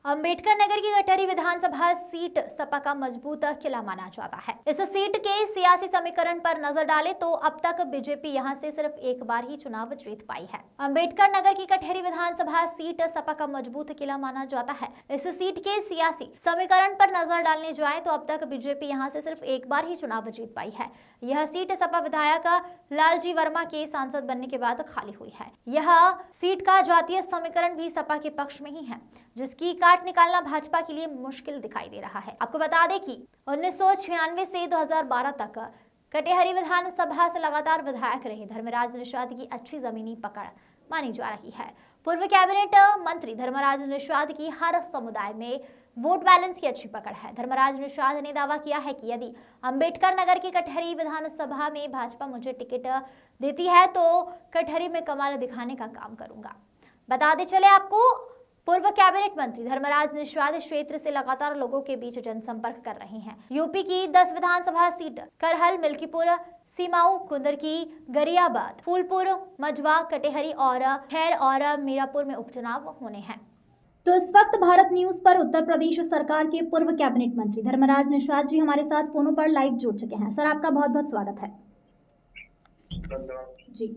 अंबेडकर नगर की कटहरी विधानसभा सीट सपा का मजबूत किला माना जाता है। इस सीट के सियासी समीकरण पर नजर डालें तो अब तक बीजेपी यहां से सिर्फ एक बार ही चुनाव जीत पाई है। अंबेडकर नगर की कटहरी विधानसभा सीट सपा का मजबूत किला माना जाता है। इस सीट के सियासी समीकरण पर नजर डालने जाए तो अब तक बीजेपी यहां से सिर्फ एक बार ही चुनाव जीत पाई है। यह सीट सपा विधायक लालजी वर्मा के सांसद बनने के बाद खाली हुई है। यह सीट का जातीय समीकरण भी सपा के पक्ष में ही है, जिसकी काट निकालना भाजपा के लिए मुश्किल दिखाई दे रहा है। आपको बता दें कि 1996 से 2012 तक कटेहरी विधानसभा से लगातार विधायक रहे धर्मराज निषाद की अच्छी जमीनी पकड़ मानी जा रही है। पूर्व कैबिनेट मंत्री धर्मराज निषाद की हर समुदाय में वोट बैलेंस की अच्छी पकड़ है। धर्मराज निषाद ने दावा किया है कि यदि अंबेडकर नगर की कटहरी विधानसभा में भाजपा मुझे टिकट देती है तो कटहरी में कमाल दिखाने का काम करूंगा। बता दें चले आपको, पूर्व कैबिनेट मंत्री धर्मराज निषाद क्षेत्र से लगातार लोगों के बीच जनसंपर्क कर रहे हैं। यूपी की 10 विधानसभा सीट करहल, मिल्कीपुर, सीमाऊ, कुंदरकी, गरियाबाद, फूलपुर, मजवा, कटेहरी और खैर और मीरापुर में उपचुनाव होने हैं। तो इस वक्त भारत न्यूज पर उत्तर प्रदेश सरकार के पूर्व कैबिनेट मंत्री धर्मराज निषाद जी हमारे साथ फोनों पर लाइव जुड़ चुके हैं। सर, आपका बहुत बहुत स्वागत है। जी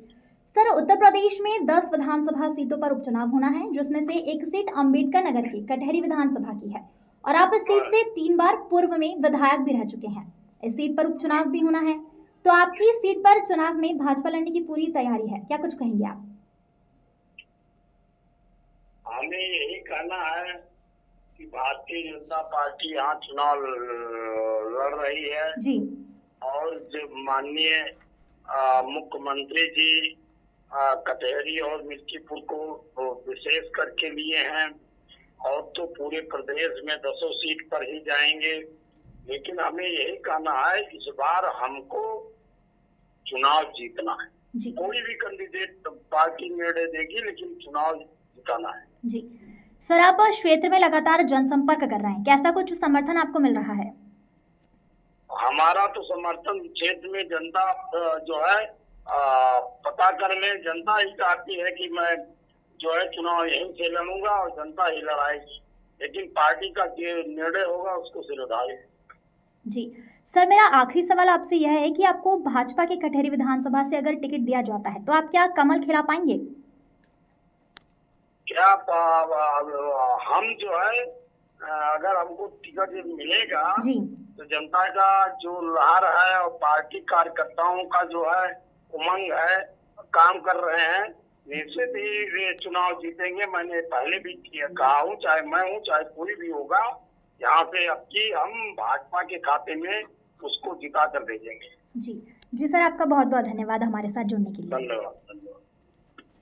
सर, उत्तर प्रदेश में 10 विधानसभा सीटों पर उपचुनाव होना है, जिसमें से एक सीट अंबेडकर नगर की कटहरी विधानसभा की है और आप इस सीट से 3 बार पूर्व में विधायक भी रह चुके हैं। इस सीट पर उपचुनाव भी होना है, तो आपकी सीट पर चुनाव में भाजपा लड़ने की पूरी तैयारी है, क्या कुछ कहेंगे आप? हमें यही कहना है कि भारतीय जनता पार्टी यहाँ चुनाव लड़ रही है जी। और जो माननीय मुख्यमंत्री जी कटहरी और मिल्कीपुर को विशेष करके लिए हैं और तो पूरे प्रदेश में 10 सीट पर ही जाएंगे। लेकिन हमें यही कहना है, इस बार हमको चुनाव जीतना है। कोई भी कैंडिडेट पार्टी निर्णय देगी, लेकिन चुनाव जिताना है। जी सर, आप क्षेत्र में लगातार जनसंपर्क कर रहे हैं, कैसा कुछ समर्थन आपको मिल रहा है? हमारा तो समर्थन क्षेत्र में जनता जो है पता कर ले। जनता ही चाहती है कि मैं जो है चुनाव यहीं से लड़ूंगा और जनता ही लड़ाएगी, लेकिन पार्टी का जो निर्णय होगा उसको सिर उठाएगी। जी सर, मेरा आखिरी सवाल आपसे यह है कि आपको भाजपा के कटहरी विधानसभा से अगर टिकट दिया जाता है तो आप क्या कमल खिला पाएंगे? क्या हम जो है अगर हमको टिकट मिलेगा जी, तो जनता का जो लहर है और पार्टी कार्यकर्ताओं का जो है उमंग है, काम कर रहे हैं, निश्चित ही वे चुनाव जीतेंगे। मैंने पहले भी कहा हूँ, चाहे मैं हूँ चाहे कोई भी होगा, यहाँ से अब की हम भाजपा के खाते में उसको जिता कर भेजेंगे। जी जी सर, आपका बहुत बहुत धन्यवाद हमारे साथ जुड़ने के लिए। धन्यवाद।